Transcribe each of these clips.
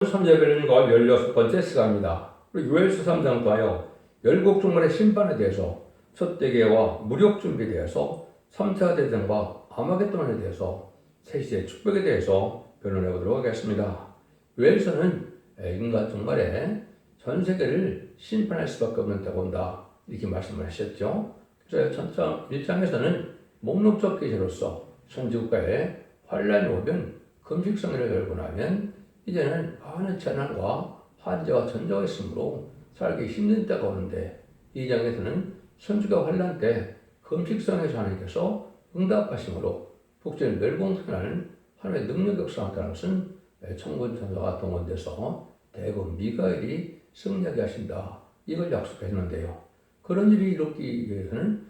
삼재별과 16번째 시간입니다. 우리 요엘서 3장 통하여 열국 종말의 심판에 대해서 첫대계와 무력 준비에 대해서 3차 대전과 아마겟돈에 대해서 세시의 축복에 대해서 변론해 보도록 하겠습니다. 요엘서는 인간 종말에 전 세계를 심판할 수밖에 없는 때가 온다 이렇게 말씀을 하셨죠. 그래서 1장에서는 목록적 계시로서 선지국가에 환란이 오면 금식성회를 열고 나면 이제는 많은 재난과 환자와 전쟁이 있으므로 살기 힘든 때가 오는데, 이 장에서는 선지가 환란 때 금식성에서 하나님께서 응답하심으로 북전을 멸공하는 하나님의 능력 역사한다는 것은 천군 천사가 동원돼서 대금 미가엘이 승리하게 하신다, 이걸 약속했는데요. 그런 일이 일어나기 위해서는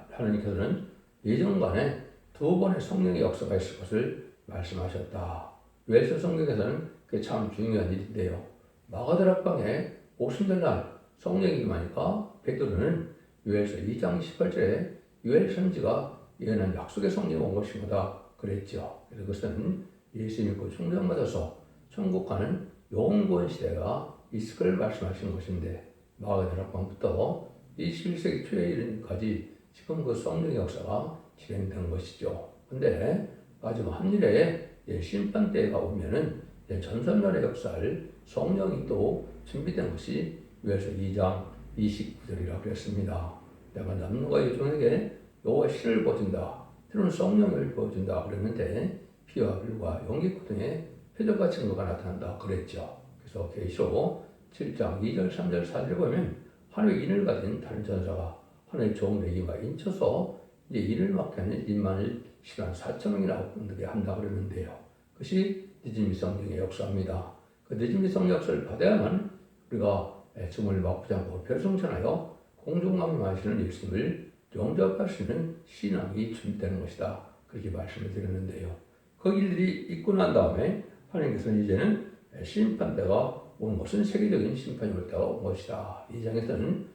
하나님께서는 예정간에 2번의 성령의 역사가 있을 것을 말씀하셨다. 요엘서 성경에서는 그게 참 중요한 일인데요. 마가다락방에 오순절날 성령이 임하니까 베드로는 요엘서 2장 18절에 요엘 선지가 예언한 약속의 성령이 온 것이다 그랬죠. 그래서 그것은 예수 믿고 충전받아서 천국 가는 영원권 시대가 있을 걸 말씀하시는 것인데, 마가다락방부터 21세기 초에 이르기까지 지금 그 성령의 역사가 진행된 것이죠. 근데 마지막 한일에 심판 때가 오면은 전삼년의 역사를 성령이 또 준비된 것이 요엘서 2장 29절이라고 그랬습니다. 내가 남녀가 여종에게 여호와 신을 보여준다, 때로는 성령을 보여준다 그랬는데 피와 불과 연기 고통에 표적과 증거가 나타난다 그랬죠. 그래서 계시록 7장 2절 3절 4절 보면 하늘의 인을 가진 다른 전사가 하늘의 종에게 인쳐서 이제 일을 맡게 하는 1만 4천명이나 되게 한다 그랬는데요. 그것이 느지미 성령의 역사입니다. 그 느지미 성령 역사를 받아야만 우리가 주문을 막지 않고 별성천하여 공중망림하시는 예수님을 영접할 수 있는 신앙이 준비되는 것이다, 그렇게 말씀을 드렸는데요. 그 일들이 있고 난 다음에 하나님께서는 이제는 심판대가 오는 것은 세계적인 심판이 올 때가 온 것이다. 이 장에서는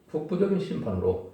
북부적인 심판으로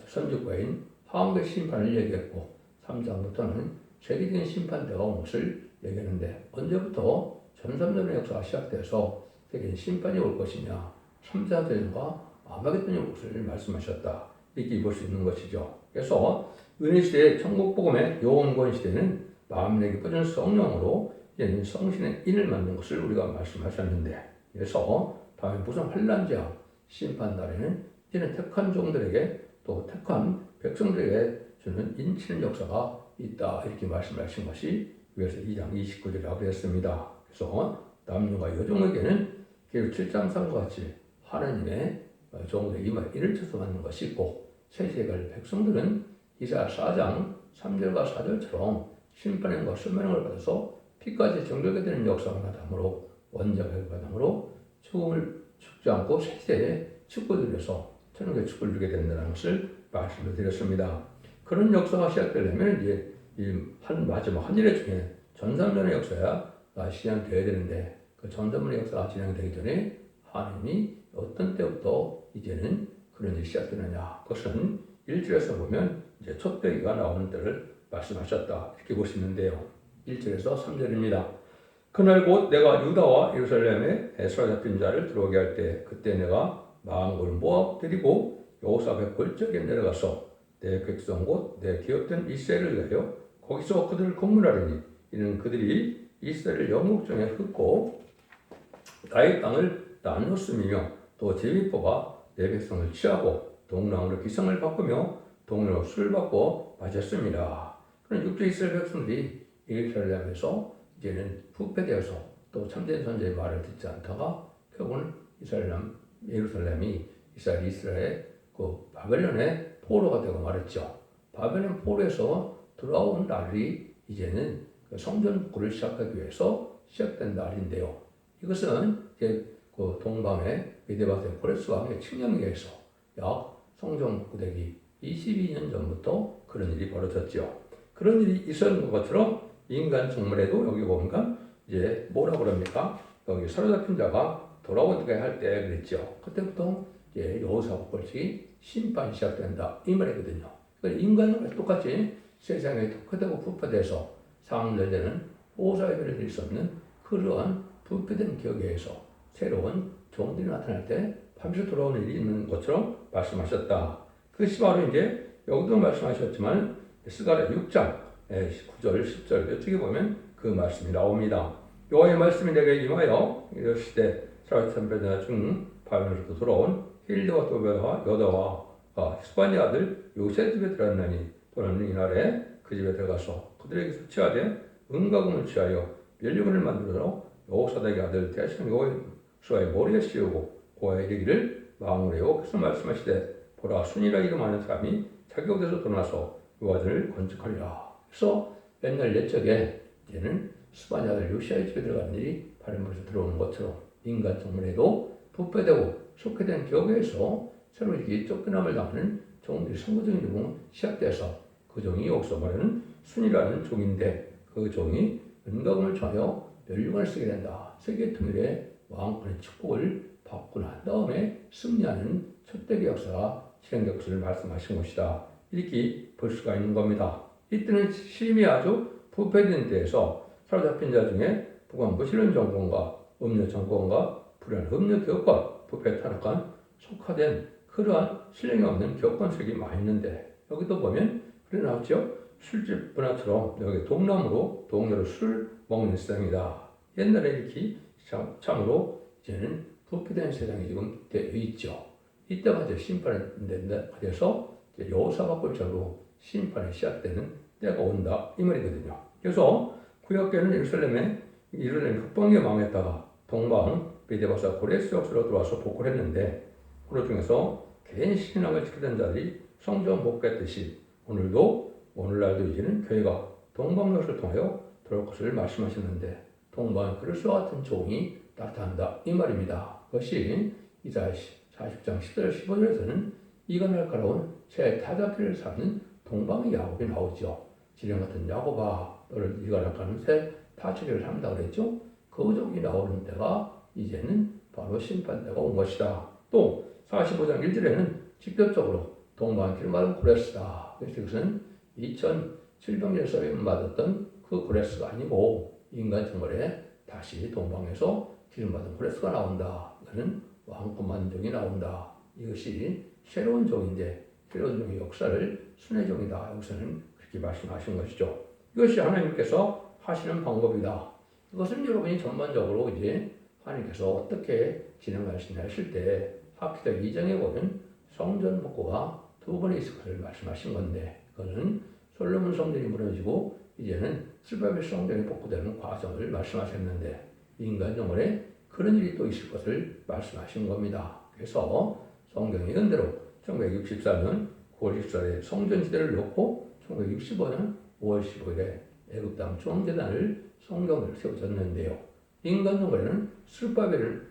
선지국가인 하왕의 심판을 얘기했고, 3장부터는 세계적인 심판대가 온 것을 얘기하는데, 언제부터 전삼전의 역사가 시작돼서 세계적인 심판이 올 것이냐, 3차 대전과 아마겟돈이 올 것을 말씀하셨다, 이렇게 볼 수 있는 것이죠. 그래서 은혜 시대의 천국 복음의 영원권 시대는 마음에게 퍼진 성령으로 이제는 성신의 인을 만든 것을 우리가 말씀하셨는데, 그래서 다음에 무슨 환란제와 심판 날에는 이제는 택한 종들에게 또 택한 백성들에게 주는 인치는 역사가 있다, 이렇게 말씀하신 것이 요엘서 2장 29절이라고 했습니다. 그래서 남녀가 여종에게는 계율 7장 3과 같이 하나님의 종들의 이마에 인을 쳐서 받는 것이 있고, 세세갈 백성들은 이사야 4장 3절과 4절처럼 심판행과 수면을 받아서 피까지 정결게 되는 역사가 나타나므로 원자가 받음으로 죽지 않고 세세에 축복드려서 천국의 축복을 누리게 된다는 것을 말씀을 드렸습니다. 그런 역사가 시작되려면 이제 마지막 한 일의 중에 전삼전의 역사가 진행되어야 되는데, 그 전삼전의 역사가 진행되기 전에 하나님이 어떤 때부터 이제는 그런 일이 시작되느냐, 그것은 1절에서 보면 이제 촛대기가 나오는 때를 말씀하셨다, 이렇게 볼 수 있는데요. 1절에서 3절입니다. 그날 곧 내가 유다와 예루살렘에 사로잡힌 자를 들어오게 할 때, 그때 내가 만국을 모아들이고 여호사벳 골짜기에 내려가서 내 백성 곧 내 기업된 이스라엘을 위하여 거기서 그들을 건물하리니, 이는 그들이 이스라엘을 영국중에 흩고 나의 땅을 나누었음이며, 또 제비포가 내 백성을 취하고 동랑으로 기성을 바꾸며 동랑으로 술을 받고 마셨습니다. 그런 육조 이스라엘 백성들이 예루살렘에서 이제는 부패되어서 또 참된 선지의 말을 듣지 않다가 결국은 예루살렘이 이스라엘의 그 바벨론의 포로가 되고 말했죠. 바벨론 포로에서 돌아온 날이 이제는 성전 복구를 시작하기 위해서 시작된 날인데요. 이것은 이제 그 동방의 미디바스의 고레스 왕의 칙령에 의해서 약 성전 복구되기 22년 전부터 그런 일이 벌어졌죠. 그런 일이 있었는 것처럼 인간 종말에도 여기 보니까 이제 뭐라 그럽니까? 여기 사로잡힌 자가 돌아오게 할 때 그랬죠. 그때부터 이제 여호사밧 골짜기 심판이 시작된다, 이 말이거든요. 그러니까 인간은 똑같이 세상에 독화되고 부패돼서 상대되는 보호자의 배를 드릴 수 없는 그러한 부패된 격에서 새로운 종들이 나타날 때 반드시 돌아오는 일이 있는 것처럼 말씀하셨다. 그것이 바로 이제 여기도 말씀하셨지만 스가랴 6장 9절 10절 이쪽에 보면 그 말씀이 나옵니다. 여호와의 말씀이 내게 임하여 이르시되 사라의 선배자 중 바벨론에서 돌아온 힐드와 도베와 여다와 스바니 아들 요새 집에 들어갔나니 또는 이날에 그 집에 들어가서 그들에게서 취하되 은과금을 취하여 멸류관을 만들어 여호사닥의 아들 대신 여호수아의 머리에 씌우고 고아에 이르기를 망우래요. 그래서 말씀하시되 보라 순이라 이름하는 사람이 자기 곳에서 떠나서 요아들을 건축하리라. 그래서 옛날 옛적에 이제는 스바니 아들 요시아의 집에 들어가는 일이 바벨론에서 들어오는 것처럼 인간 정문에도 부패되고 속해된 격에서 새로 이렇게 쫓겨남을 당하는 종들이 선거적인 종은 시작돼서 그 종이 여기서 말하는 순이라는 종인데 그 종이 은과금을 줘하여 멸류관을 쓰게 된다. 세계 통일의 왕권의 축복을 받고 난 다음에 승리하는 첫대기 역사가 실행될 것을 말씀하신 것이다. 이렇게 볼 수가 있는 겁니다. 이때는 심히 아주 부패된 데에서 사로잡힌 자 중에 북왕부 신론 정권과 음료 정권과 불안 음료 기업과 부패 타락한 속화된 그러한 신령이 없는 기업권색이 많이 있는데 여기도 보면 그래 나왔죠. 술집 문화처럼 여기 동남으로 동료로 술 먹는 세상이다. 옛날에 이렇게 참으로 이제는 부패된 세상이 지금 되어 있죠. 이때가 이제 심판이 돼서 여호사밧 골짜기로 심판이 시작되는 때가 온다 이 말이거든요. 그래서 구약계는 예루살렘 흑방에 망했다가 동방 메디바사 고레스 역사로 들어와서 복구를 했는데 그로 중에서 개인 신앙을 지키던 자들이 성전 복귀했듯이 오늘날도 이제는 교회가 동방역을 통하여 들어올 것을 말씀하셨는데 동방 그리스도와 같은 종이 나타난다 이 말입니다. 그것이 이사야 40장 10절 15절에서는 이가 날카로운 새 타작기를 삼는 동방의 야곱이 나오죠. 지령 같은 야곱아 너를 이가 날카로운 새 타작기를 삼다 그랬죠. 그 종이 나오는 때가 이제는 바로 심판때가 온 것이다. 또 45장 1절에는 직접적으로 동방 기름받은 고레스다. 그래서 이것은 2700년에 받았던 그 고레스가 아니고 인간 정월에 다시 동방에서 기름받은 고레스가 나온다. 이것은 왕권받은 종이 나온다. 이것이 새로운 종인데 새로운 종의 역사를 순회 종이다. 여기서는 그렇게 말씀하신 것이죠. 이것이 하나님께서 하시는 방법이다. 이것은 여러분이 전반적으로 이제 하나님께서 어떻게 진행하시냐 했을 때 하키적 2장에 보면 성전 복구가 두 번에 있을 것을 말씀하신 건데 그거는 솔로몬 성전이 무너지고 이제는 스바벨 성전이 복구되는 과정을 말씀하셨는데 인간 정월에 그런 일이 또 있을 것을 말씀하신 겁니다. 그래서 성경이 이런대로 1964년 9월 14일에 성전시대를 놓고 1965년 5월 15일에 애굽 땅 중앙재단을 성경으로 세워졌는데요. 인간 정월에는 스바벨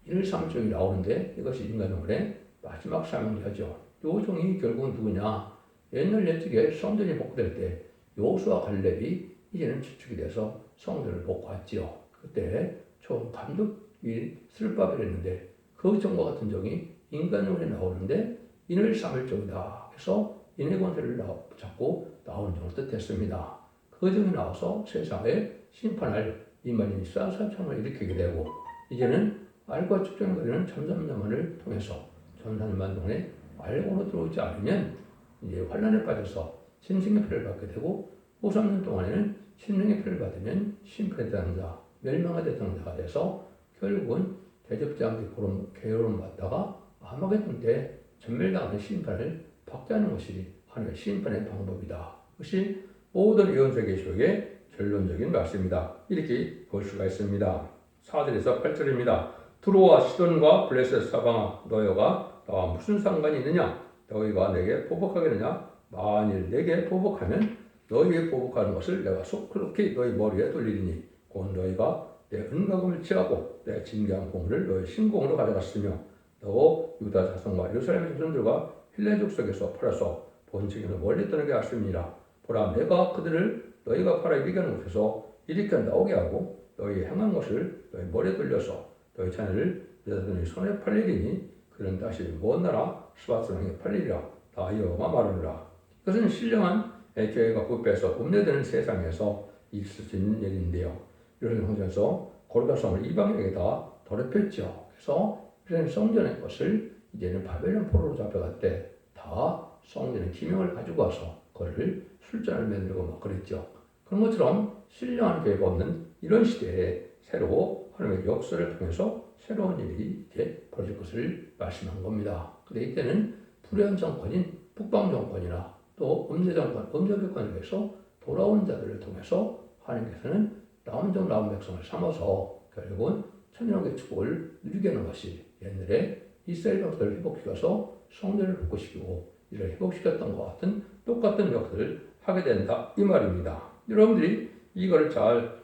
일을 삼을 종이 나오는데 이것이 인간 정월의 마지막 사명이죠. 요 종이 결국은 누구냐? 옛날 옛적에 성전이 복구될 때 여호수아 갈렙이 이제는 주축이 돼서 성전을 복구했지요. 그때 총 감독이 스룹바벨이었는데 그 종과 같은 종이 인간용에 나오는데 인을 삼을 종이다. 그래서 인의 권세를 잡고 나오는 종을 뜻했습니다. 그 종이 나와서 세상에 심판할 이만희 쌍쌍창을 일으키게 되고 이제는 알과 측정거리는 점점점을 통해서 전산만동에 알고로 들어오지 않으면 이제 환란에 빠져서 신승의 피를 받게 되고 53년 동안에는 신령의 피를 받으면 심판의 대상자, 멸망의 대상자가 돼서 결국은 대접자한테 그런 괴로움을 받다가 아마겟돈 때 전멸당하는 심판을 받게 하는 것이 하나님의 심판의 방법이다. 그것이 모든 예언서계시록의 결론적인 말씀이다. 이렇게 볼 수가 있습니다. 4절에서 8절입니다. 두로와 시돈과 블레셋 사방아 너희가 나와 무슨 상관이 있느냐? 너희가 내게 보복하겠느냐? 만일 내게 보복하면 너희의 보복하는 것을 내가 속히 너희 머리에 돌리리니 곧 너희가 내 은과금을 취하고 내 징계한 공을 너희 신공으로 가져갔으며 너 유다 자손과 예루살렘 자손들과 힐레 족속에서 팔아서 본층에서 멀리 떠나게 하였습니다. 보라 내가 그들을 너희가 팔아 이기게 하는 곳에서 일으켜 나오게 하고 너희 행한 것을 너희 머리에 돌려서 너희 자녀를 너희 손에 팔리리니 그는 다시 먼 나라 스바스랑에 팔리리라. 다 여호와 말하노라. 이것은 신령한 교회가 부패해서 음료되는 세상에서 있을 수 있는 일인데요. 이런 상황에서 고르다성을 이방인에게다 더럽혔죠. 그래서 이런 성전의 것을 이제는 바벨론 포로로 잡혀갈 때 다 성전의 기명을 가지고 와서 그거를 술잔을 만들고 막 그랬죠. 그런 것처럼 신령한 교회가 없는 이런 시대에 새로 하나님의 역사를 통해서 새로운 일이 이제 벌어질 것을 말씀한 겁니다. 근데 이때는 불의한 정권인 북방 정권이나 또 음대 정권, 음대 정권에 서 돌아온 자들을 통해서 하나님께서는 남은 남은 백성을 삼아서 결국은 천년왕국의 축복을 누리게 하는 것이 옛날에 이스라엘 백성을 회복시켜서 성전을 복구시키고 이를 회복시켰던 것 같은 똑같은 역할을 하게 된다 이 말입니다. 여러분들이 이거를 잘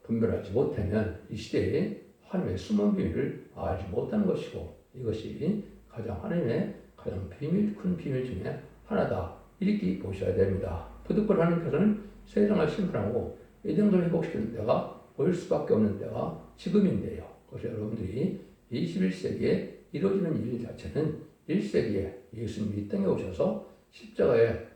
분별하지 못하면 이 시대에 하나님의 숨은 비밀을 알지 못하는 것이고 이것이 가장 하나님의 가장 큰 비밀 중에 하나다 이렇게 보셔야 됩니다. 부득불 하나님께서는 세상을 심판하고 이등을 회복시키는 때가 올 수밖에 없는 때가 지금인데요. 그래서 여러분들이 21세기에 이루어지는 일 자체는 1세기에 예수님이 이 땅에 오셔서 십자가의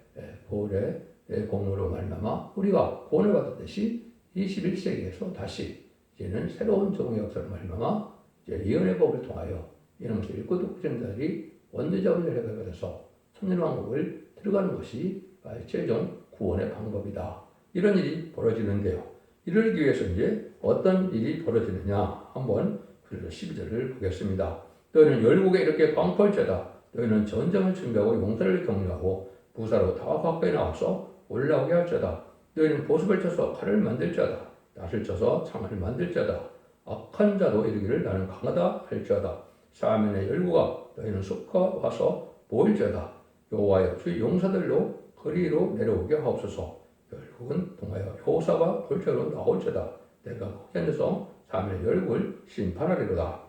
보혈의 공로로 말미암아 우리가 구원을 받았듯이 21세기에서 다시 이제는 새로운 종의 역사를 말미암아 이제 예언의 법을 통하여 이러면서 읽고 듣고 지는 자들이 원대적으로 해결받아서 천년왕국을 들어가는 것이 최종 구원의 방법이다. 이런 일이 벌어지는데요. 이러기 위해서 이제 어떤 일이 벌어지느냐 한번 그래서 12절을 보겠습니다. 너희는 열국에 이렇게 광포할지어다. 너희는 전쟁을 준비하고 용사를 격려하고 부사로 다 가까이 나와서 올라오게 할지어다. 너희는 보습을 쳐서 칼을 만들지어다. 낫을 쳐서 창을 만들지어다. 악한 자도 이르기를 나는 강하다 할지어다. 사면의 열국아 너희는 숲과 와서 모일지어다. 여호와여 주의 용사들로 거리로 내려오게 하옵소서. 결국은 동하여 여호사가 골짜기로 나올지어다. 내가 거기 앉아서 사면의 열국을 심판하리로다.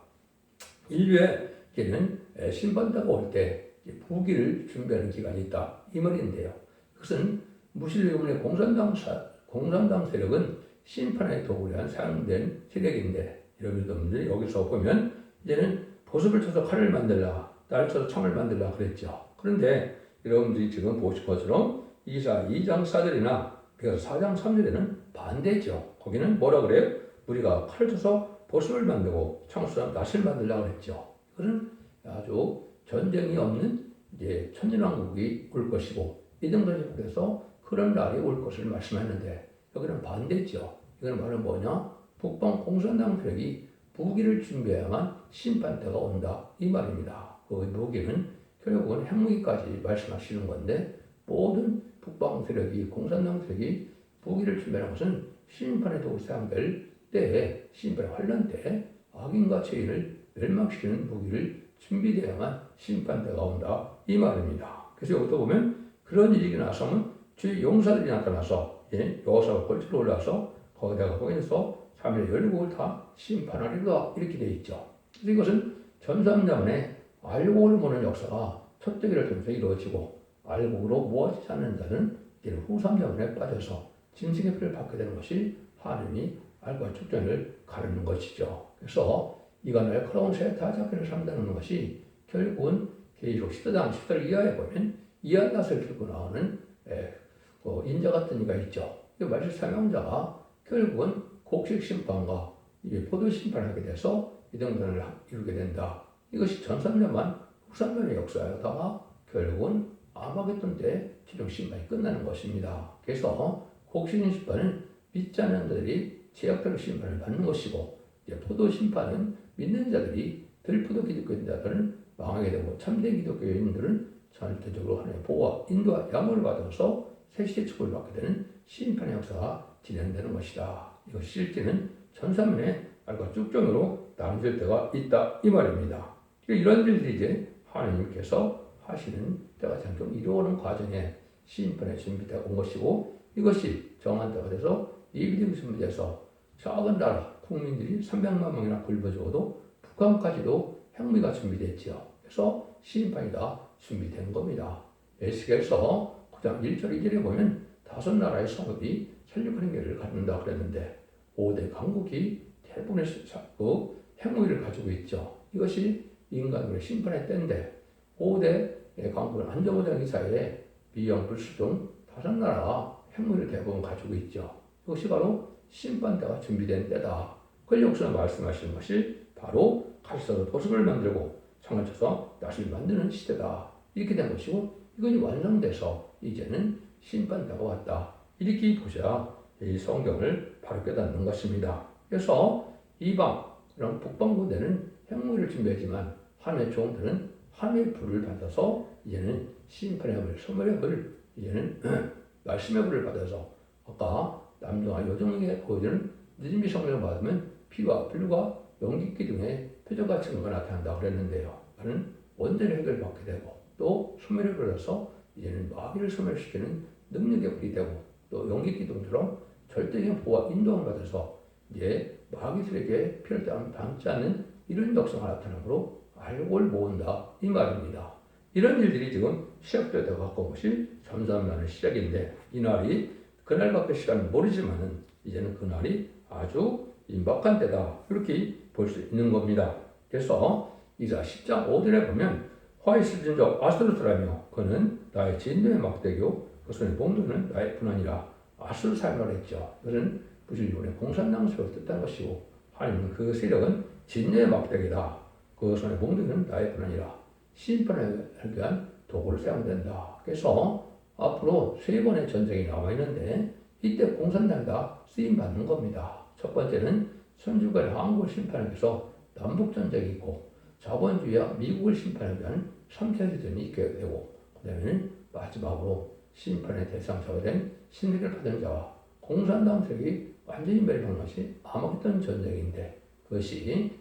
인류에게는 심판자가 올 때 부귀를 준비하는 기간이 있다 이 말인데요. 그것은 무신론의 공산당 세력은 심판의 도구로 위한 사용된 세력인데 여러분들 여기서 보면 이제는 보습을 쳐서 칼을 만들라, 날 쳐서 창을 만들라 그랬죠. 그런데 여러분들이 지금 보실 것처럼 이사 2장 4절이나 그래서 4장 3절에는 반대죠. 거기는 뭐라 그래요? 우리가 칼을 쳐서 보습을 만들고 창을 쳐서 낫을 만들라 그랬죠. 이것은 아주 전쟁이 없는 이제 천년왕국이 올 것이고 이등병 회복에서 그런 날이 올 것을 말씀했는데 여기는 반대죠. 이거는 바로 뭐냐? 북방 공산당 세력이 무기를 준비해야만 심판 때가 온다 이 말입니다. 그 무기는 결국은 핵무기까지 말씀하시는 건데 모든 북방 세력이 공산당 세력이 무기를 준비하는 것은 심판의 도구 사용될 때에 심판의 환란 때 악인과 죄인을 멸망시키는 무기를 준비되어야만 심판 때가 온다 이 말입니다. 그래서 여기서 보면 그런 일이 나서면 주의 용사들이 나타나서 여호사가 골짜기로 올라와서 거기다가 거기서 3일 열국을 다 심판하리라 이렇게 되어 있죠. 그래서 이것은 전삼자문에 알곡을 모는 역사가 첫대기를 통해서 이루어지고 알곡으로 모아지지 않는 자는 이제 후삼자문에 빠져서 짐승의 피를 받게 되는 것이 하나님이 알과 축전을 가르는 것이죠. 그래서 이가 날카로운 새 다자기를 상다는 것이 결국은 계시록 10장 10절 이하에 보면 이한낫을 들고 나오는 인자 같은 이가 있죠. 이 말실 사명자가 결국은 곡식 심판과 포도 심판을 하게 돼서 이등변을 이루게 된다. 이것이 전삼년만 후삼년의 역사였다가 결국은 아마겟돈 때 최종 심판이 끝나는 것입니다. 그래서 곡식 심판은 믿지 않는 자들이 제약대로 심판을 받는 것이고 포도 심판은 믿는 자들이 들포도 기독교인들은 망하게 되고 참된 기독교인들은 전체적으로 하나님의 보호와 인도와 양을 받아서 새시대 축복을 받게 되는 심판의 역사가 진행되는 것이다. 이것이 실제는 전사면의 알과 쭉정으로 나눠질 때가 있다 이 말입니다. 이런 일들이 이제 하나님께서 하시는 때가 점점 이루어오는 과정에 심판의 준비가 온 것이고 이것이 정한 때가 돼서 예비되고 준비돼서 작은 나라 국민들이 300만 명이나 굶어죽어도 북한까지도 핵무기가 준비됐지요. 그래서 심판이 다 준비된 겁니다. 에스겔서 9장 1절 2절에 보면 5나라의 성읍이 살육하는 길을 갖는다 그랬는데 5대 강국이 대부분의 핵무기를 가지고 있죠. 이것이 인간의 심판의 때인데 5대 강국은 안전보장 사이에 미영, 불수 등 5나라가 핵무기를 대부분 가지고 있죠. 이것이 바로 심판 때가 준비된 때다. 권력에서 말씀하시는 것이 바로 칼써서 도습을 만들고 창을 쳐서 낫을 만드는 시대다. 이렇게 된 것이고 이것이 완성돼서 이제는 심판대가 왔다. 이렇게 보셔야 이 성경을 바로 깨닫는 것입니다. 그래서 이방, 이런 북방부대는 핵무기를 준비하지만 하나님의 종들은 하나님의 불을 받아서 이제는 심판의 불, 소멸의 불, 이제는 말씀의 불을 받아서 아까 남녀와 여종에게 보여주는 느림비 성령을 받으면 피와 불과 연기 기둥의 표적과 증거가 나타난다고 그랬는데요. 나는 원죄의 핵을 받게 되고 또 소멸의 불에서 이제는 마귀를 소멸시키는 능력의 불이 되고 또 연기 기둥처럼 절대적인 보호와 인도함을 받아서 이제 마귀들에게 피를 당치 않는 이런 역사가 나타나므로 알곡을 모은다 이 말입니다. 이런 일들이 지금 시작되어 가까운 것이 잠잠나는 시작인데 이 날이 그날밖에 시간은 모르지만은 이제는 그 날이 아주 임박한 때다 이렇게 볼 수 있는 겁니다. 그래서 이사 10장 5절에 보면 화이스 진적 아스루스라며 그는 나의 진노의 막대기요 그 손의 봉도는 나의 분하니라 아스루 사용을 했죠. 이것은 부실론의 공산당수를 뜻한 것이고 하나님은 그 세력은 진노의 막대기다. 그 손의 봉도는 나의 분하니라 심판을 위한 도구를 사용된다. 그래서 앞으로 3번의 전쟁이 나와 있는데 이때 공산당이 쓰임받는 겁니다. 첫 번째는 선주간의 한국을 심판하기 위해서 남북전쟁이 있고 자본주의와 미국을 심판하기 위한 3차 대전이 있게 되고 그 다음에는 마지막으로 심판의 대상자가 된 신세계를 받은 자와 공산당 세력이 완전히 멸망한 것이 아마겟돈 전쟁인데 그것이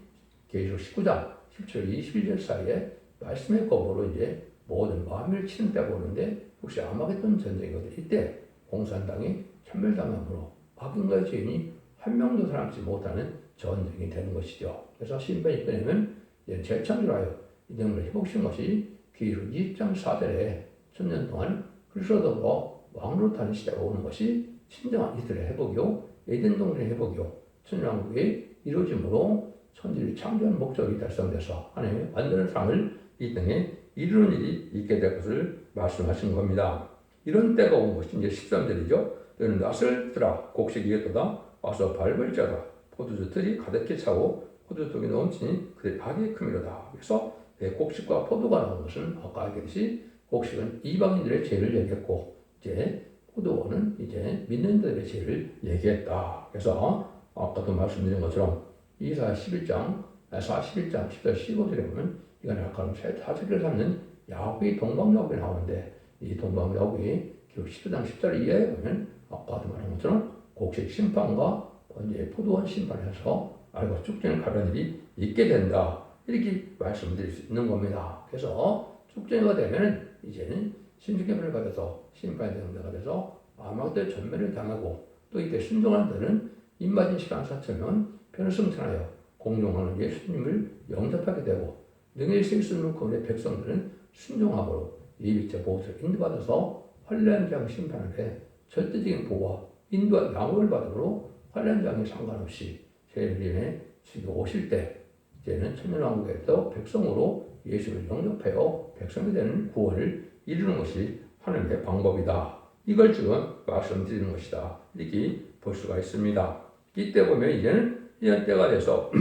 계시록 19장 17절 21절 사이에 말씀의 거부로 이제 모든 만민을 치는 때가 오는데 혹시 아마겟돈 전쟁이거든요. 이때 공산당이 천멸당함으로 악인과의 죄인이 한 명도 살아남지 못하는 전쟁이 되는 것이죠. 그래서 심판이 끝내면 재창조하여 이 등을 회복시킨 것이 계시록 20장 4절에 1000년 동안 그리스도로 왕노릇하는 시대가 오는 것이 진정한 이스라엘 회복이요 에덴 동산의 회복이요 천년왕국의 이루어짐으로 천지를 창조하는 목적이 달성돼서 하나님의 완전한 사랑을 이 땅에 이루는 일이 있게 될 것을 말씀하신 겁니다. 이런 때가 온 것이 이제 13절이죠. 너는 낫을 들아 곡식이 있도다 와서 밟을 자다 포도주 틀이 가득히 차고 포도통이 넘치니 그의 악이 크미로다. 그래서 곡식과 포도가 나온 것은 아까 알겠듯이 곡식은 이방인들의 죄를 얘기했고 이제 포도원은 이제 믿는 자들의 죄를 얘기했다. 그래서 아까도 말씀드린 것처럼 이사야 41장 14절 15절에 보면 이가 날카로운 새 다스리를 삼는 야곱이 동방야곱이 나오는데 이 동방야곱이 기록 10장 10절 이하에 보면 아까도 말한 것처럼 곡식 심판과 이제 포도원 심판해서 알고 축전을 가려는 일이 있게 된다. 이렇게 말씀드릴 수 있는 겁니다. 그래서 축전이가 되면 이제는 신주계를 받아서 심판의 대상자가 돼서 아마겟돈 전멸을 당하고 또 이때 순종하는 자는 입맞은 시간 사처면 편을 승천하여 공용하는 예수님을 영접하게 되고 능히 실수는 그분의 백성들은 순종함으로 이 빛의 보호를 인도받아서 환란 장 심판을 해 절대적인 보호와 인도와 양호를 받음으로 환란 장에 상관없이 세례님의 주님 오실 때 이제는 천년왕국에서 백성으로 예수를 영접하여 백성이 되는 구원을 이루는 것이 하나님의 방법이다. 이걸 지금 말씀드리는 것이다. 이렇게 볼 수가 있습니다. 이때 보면 이제는 이런 때가 돼서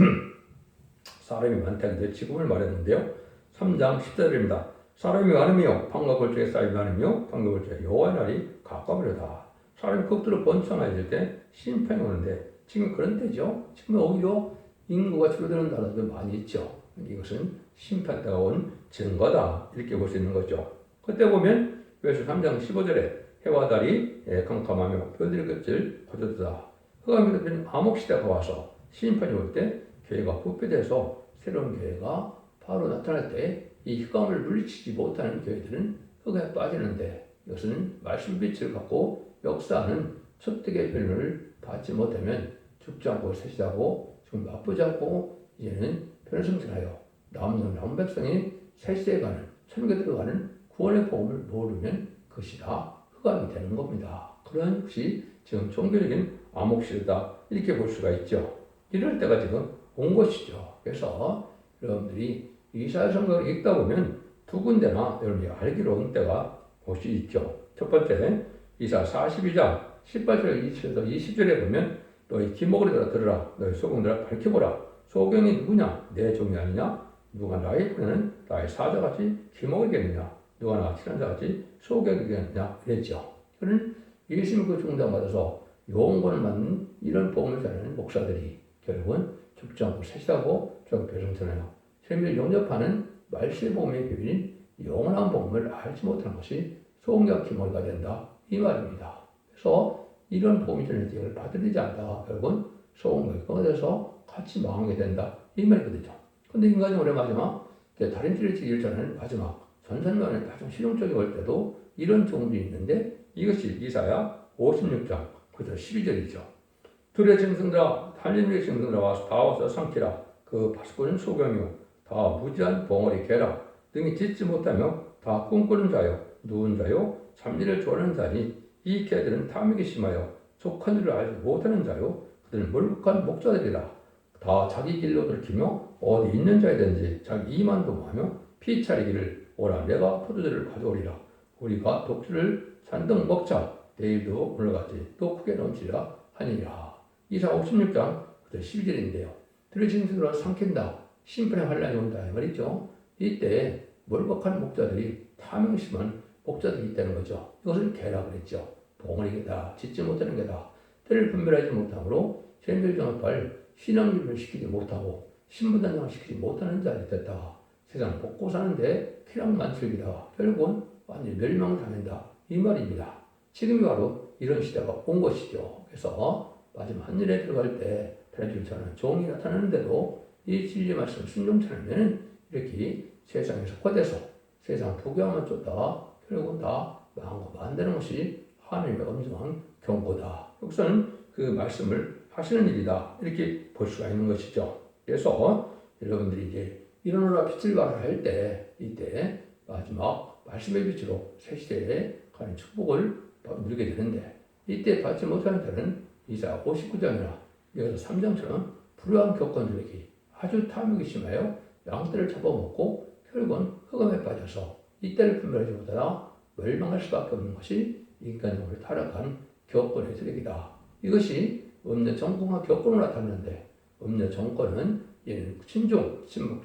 사람이 많다는데 지금을 말했는데요. 3장 10절입니다. 사람이 많으며 방과 골짜기에 쌓임이 많으며 방과 골짜기에 여호와의 날이 가까우려다. 사람이 극도로 번창해질 때 심판이 오는데 지금 그런 때죠. 지금 오히려 인구가 줄어드는 나라도 많이 있죠. 이것은 심판 때가 온 증거다. 이렇게 볼 수 있는 거죠. 그때 보면 요한계시록 3장 15절에 해와 달이 캄캄하며 별들의 끝을 거두다. 흑암이 덮인 암흑시대가 와서 심판이 올 때 교회가 부패돼서 새로운 교회가 바로 나타날 때 이 흑암을 물리치지 못하는 교회들은 흑암에 빠지는데 이것은 말씀 빛을 갖고 역사하는 첫대의 변론을 받지 못하면 죽지 않고 세시하고 지금 나쁘지 않고 이제는 변성승하여 남은 백성이 세시에 가는 천국에 들어가는 구원의 복음을 모르면 그것이 다 흑암이 되는 겁니다. 그러한 것이 지금 종교적인 암흑시대다 이렇게 볼 수가 있죠. 이럴 때가 지금 온 것이죠. 그래서 여러분들이 이사야 성경을 읽다 보면 두 군데나 여러분이 알기로 온 때가 곳이 있죠. 첫 번째 이사야 42장 18절 20절에 보면 너희 기목으로 들으라. 너희 소경들아 밝혀보라. 소경이 누구냐? 내 종이 아니냐? 누가 나의 뿌리는 나의 사자같이 기목이겠느냐? 누가 나 친한 자같이 소경이겠느냐? 이랬죠. 그는 예수님 그 중당 받아서 영원을 받는 이런 복음을 전하는 목사들이 결국은 죽지 않고 세시하고 저그 배송전하여 생명을 영접하는 말씀의 복음의 비밀인 영원한 복음을 알지 못하는 것이 소경과 기목이가 된다. 이 말입니다. 그래서 이런 복음이 전해지는 걸 받아들이지 않다가 결국은 소경과 돼서 같이 망하게 된다. 이 말이거든요. 근데 인간적으로 마지막 다른 길을 지기를 전하는 마지막 전선면에 가장 실용적이 올 때도 이런 종들이 있는데 이것이 이사야 56장 9절 12절이죠. 둘의 짐승들아 달림의 짐승들아 와서 다 와서 삼키라. 그 파수꾼은 소경이요 다 무지한 벙어리 개라. 등이 짖지 못하며 다 꿈꾸는 자요 누운 자요 잠리를 좋아하는 자니 이 개들은 탐욕이 심하여 족한 줄을 알지 못하는 자요 그들은 몰국한 목자들이라. 다 자기 길로 들키며 어디 있는 자이든지 자기 이만 도모하며 피차리기를 오라 내가 포도주를 가져오리라. 우리가 독주를 잔뜩 먹자. 내일도 올라가지 또 크게 넘치리라 하니라. 이사 56장 12절인데요. 들으신 수로 삼킨다. 심판의 환란이 온다. 이 말이죠. 이때 몰박한 목자들이 탐욕 심한 목자들이 있다는 거죠. 이것을 개라 그랬죠. 벙어리게다. 짖지 못하는 게다. 때를 분별하지 못함으로 생별정합할 신앙률을 시키지 못하고 신분단장을 시키지 못하는 자들이 됐다. 세상 먹고 사는데 쾌락만 즐기다가 결국은 완전히 멸망을 당한다. 이 말입니다. 지금이 바로 이런 시대가 온 것이죠. 그래서 마지막 한일에 들어갈 때 다른 저는 종이 나타나는데도 이 진리 말씀을 순종치 않으면 이렇게 세상에 속화돼서 세상 부귀함을 쫓다가 결국은 다 망하고 만드는 것이 하나님의 엄중한 경고다. 여기서는 그 말씀을 하시는 일이다. 이렇게 볼 수가 있는 것이죠. 그래서 여러분들이 이제 일어나라 빛을 발하라 할 때 이때 마지막 말씀의 빛으로 새 시대에 가는 축복을 누리게 되는데 이때 받지 못하는 자는 이사 59장이나 여기서 3장처럼 불우한 교권들에게 아주 탐욕이 심하여 양떼를 잡아먹고 결국은 흑암에 빠져서 이때를 분별하지 못하다 멸망할 수밖에 없는 것이 인간적으로 타락한 교권의 쓰레기다. 이것이 음녀 정권과 교권으로 나타나는데 음녀 정권은 얘는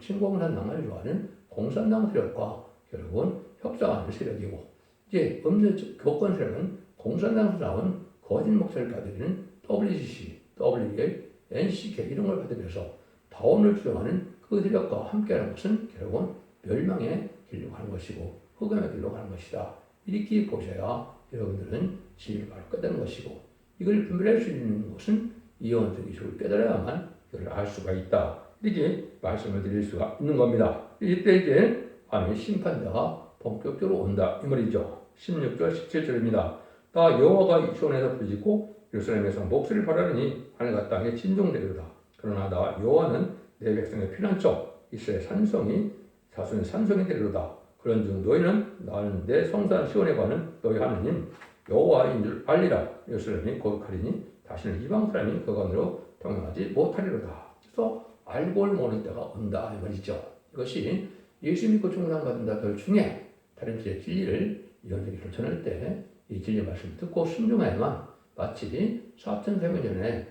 친공한 낭만을 좋아하는 공산당 세력과 결국은 협상하는 세력이고 이제 음녀 교권 세력은 공산당에서 나온 거짓 목사를 받아들이는 WCC, WA, NCK 이런 걸 받아들여서 다원을 주장하는 그 세력과 함께하는 것은 결국은 멸망의 길로 가는 것이고 흑암의 길로 가는 것이다. 이렇게 보셔야 여러분들은 진리를 바로 깨닫는 것이고 이걸 분별할 수 있는 것은 이원적 이식을 깨달아야만 이걸 알 수가 있다. 이렇게 말씀을 드릴 수가 있는 겁니다. 이때 이제 하나님의 심판자가 본격적으로 온다. 이 말이죠. 16절, 17절입니다. 다 여호와가 시온에서 부르짖고 예루살렘에서 목소리를 바라리니 하늘과 땅에 진동되리로다. 그러나 나 여호와는 내 백성의 피난처 이스라엘 산성이 자손의 산성이 되리로다. 그런즉 너희는 나는 내 성산 시온에 가는 너희 하느님 여호와인 줄 알리라. 예루살렘이 거룩하리니 다시는 이방 사람이 그간으로 통행하지 못하리로다. 그래서 알고 모르는 때가 온다 이 말이죠. 이것이 예수 믿고 충성받은 자들 중에 다른 길의 진리를 이런저런 전할 때 이 진리 말씀을 듣고 순종해야만 마치 4,300년 전에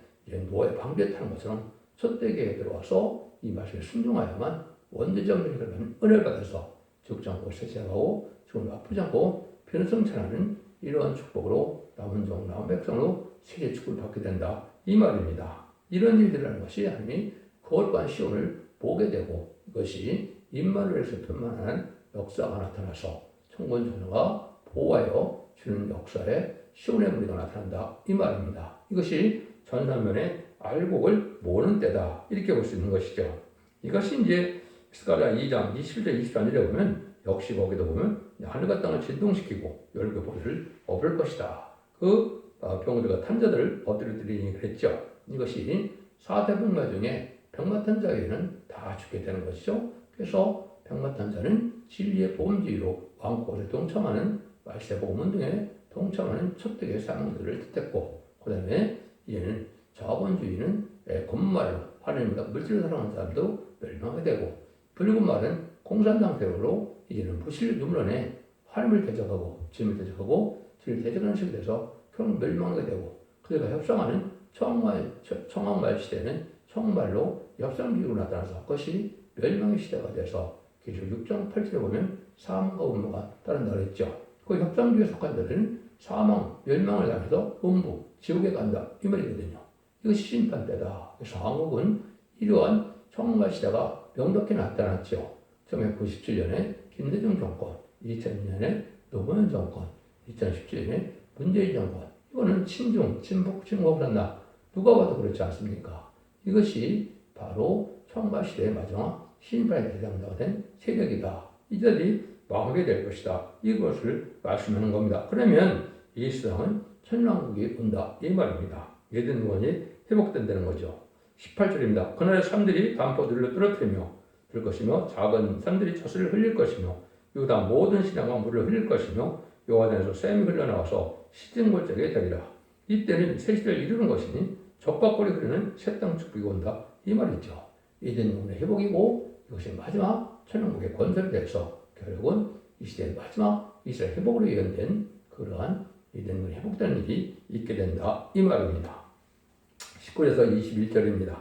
노아의 방주에 타는 것처럼 첫대기에 들어와서 이 말씀에 순종하야만 원대적 능력을 받는 은혜를 받아서 죽지 않고 세세하고 죽음을 아프지 않고 변성천하는 이러한 축복으로 남은 종 남은 백성으로 세계 축복을 받게 된다 이 말입니다. 이런 일들이라는 것이 하나님이 거룩한 시온을 보게 되고 이것이 임마누엘에서 편만한 역사가 나타나서 천군 전우가 보호하여 주는 역사에 시온의 무리가 나타난다 이 말입니다. 이것이 전산면의 알곡을 모는 때다 이렇게 볼 수 있는 것이죠. 이것이 이제 스가랴 2장 21절 23절에 보면 역시 거기도 보면 하늘과 땅을 진동시키고 열그 보리를 업을 것이다. 그 병들과 탄자들을 엎드리니 그랬죠. 이것이 4대 병마 중에 병마탄 자에게는 다 죽게 되는 것이죠. 그래서 병마탄 자는 진리의 보험주의로 왕국에 동참하는 말세 복음 등에 동참하는 첩득의 사명들을 뜻했고 그 다음에 얘는 자본주의는 곤말로 하나님보다 물질을 사랑하는 사람도 멸망하게 되고 불리고 말은 공산당 세력으로 이제는 무실 유물론에 하나님을 대적하고 주님을 대적하고 주를 대적하는 식이 돼서 결국 멸망하게 되고 그들과 협상하는 청왕말 시대는 정말로 협상기구로 나타나서 그것이 멸망의 시대가 돼서 계시록 6장 8절에 보면 사망과 음모가 따른다 그랬죠. 그 협상기구에 속한 자들은 사망, 멸망을 당해서 음부, 지옥에 간다 이 말이거든요. 이것이 심판 때다. 그래서 한국은 이러한 청왕말 시대가 명백히 나타났죠. 1997년에 김대중 정권, 2002년에 노무현 정권, 2017년에 문재인 정권. 이거는 친중, 친북, 친국을 한다. 누가 봐도 그렇지 않습니까? 이것이 바로 청왕말 시대의 마지막 심판의 대상자가 된 세력이다. 이들이 망하게 될 것이다. 이것을 말씀하는 겁니다. 그러면 이 세상은 천년왕국이 온다. 이 말입니다. 에덴 구원이 회복된다는 거죠. 18절입니다. 그날의 산들이 담포들로 떨어뜨리며 들 것이며 작은 산들이 젖을 흘릴 것이며 유다 모든 신앙과 물을 흘릴 것이며 여호와전에서 샘이 흘러나와서 시든 골짜기에 되리라. 이때는 새 시대를 이루는 것이니 적과 꼴이 흐르는 새 땅 축복이 온다. 이 말이죠. 에덴 구원의 회복이고 이것이 마지막 천년국의 건설이 돼서 결국은 이 시대의 마지막 이스라엘 회복으로 예언된 그러한 에덴 구원의 회복되는 일이 있게 된다. 이 말입니다. 19절에서 21절입니다.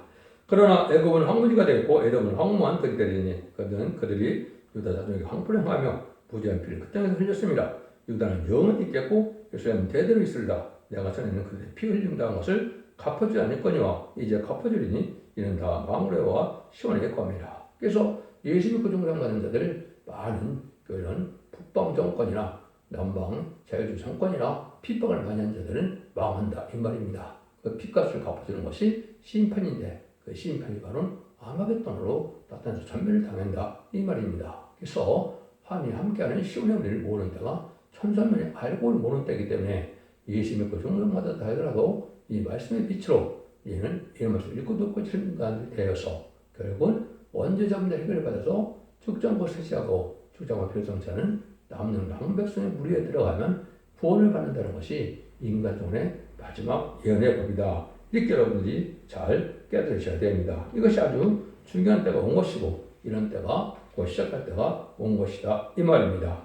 그러나 애굽은 황무지가 되고 에돔은 황무한 덕이 되리니 그들이 유다 자손에게 황폐를 행하며 부지한 피를 그 땅에서 흘렸습니다. 유다는 영원히 있겠고 예루살렘은 대대로 있으리라. 내가 전에는 그들의 피 흘림 당한 것을 갚아주지 않을거니와 이제 갚아주리니 이는 다 마므레와 시온의 과미라. 그래서 예수 믿고 종교하는 자들 많은 그런 북방 정권이나 남방 자유주의 정권이나 핍박을 많이 한 자들은 망한다 이 말입니다. 그 핏값을 갚아주는 것이 심판인데 그 심판이 바로 아마겟돈으로 나타나서 전멸을 당한다 이 말입니다. 그래서 함이 함께하는 시온의 우리를 모으는 때가 천사면이 알고 모르는 때이기 때문에 예수 믿고 종교마다 하더라도 이 말씀의 빛으로 얘는 이런 말씀을 읽고 듣고 실천이 되어서 결국은 원죄자분의 해결을 받아서 축장과 세시하고 축장과 필성자는 남는 왕백성의 무리에 들어가면 구원을 받는다는 것이 인간종의 마지막 예언의 법이다. 이렇게 여러분들이 잘 깨달으셔야 됩니다. 이것이 아주 중요한 때가 온 것이고 이런 때가 곧 시작할 때가 온 것이다. 이 말입니다.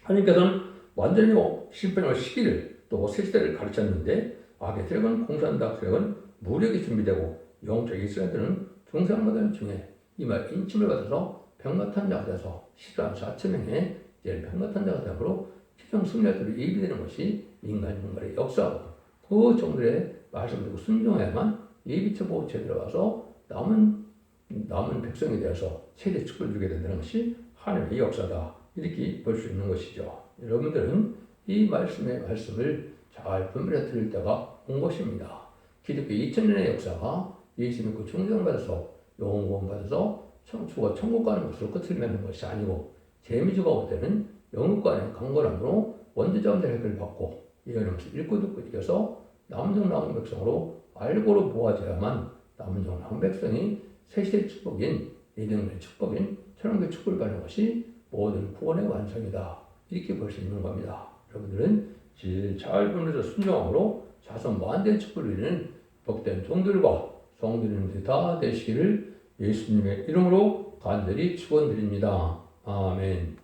하나님께서는 완전히 심판의 시기를 또 세시대를 가르쳤는데 악의 세력은 공산당 세력은 무력이 준비되고 영적 이스라엘들은 중상모들 중에 이 말 인침을 받아서 백마탄자가 돼서 14,000명의 백마탄자가 되므로 최종 승리자들이 예비되는 것이 인간 종말의 역사고 그 정도의 말씀을 듣고 순종해야만 예비처 보호처에 들어가서 남은 백성이 되어서 세대 축복을 주게 된다는 것이 하나님의 역사다. 이렇게 볼 수 있는 것이죠. 여러분들은 이 말씀을 잘 분별해 들을 때가 온 것입니다. 기독교 2000년의 역사가 예수 믿고 충성받아서 영원 구원받아서 천국 가는 것으로 끝을 맺는 것이 아니고 재미주가 올 때는 영국간의 강건함으로 원죄자원의 획을 받고 예언하면서 읽고 듣고 이겨서 남은 남은 백성으로 알고로 모아져야만 남은 남은 백성이 세시의 축복인 예정의 축복인 천국의 축복을 받는 것이 모든 구원의 완성이다. 이렇게 볼 수 있는 겁니다. 여러분들은 잘 분별해서 순종함으로 자손 무한된 축복을 누리는 복된 종들과 성도님들 다 되시기를 예수님의 이름으로 간절히 축원드립니다. 아멘.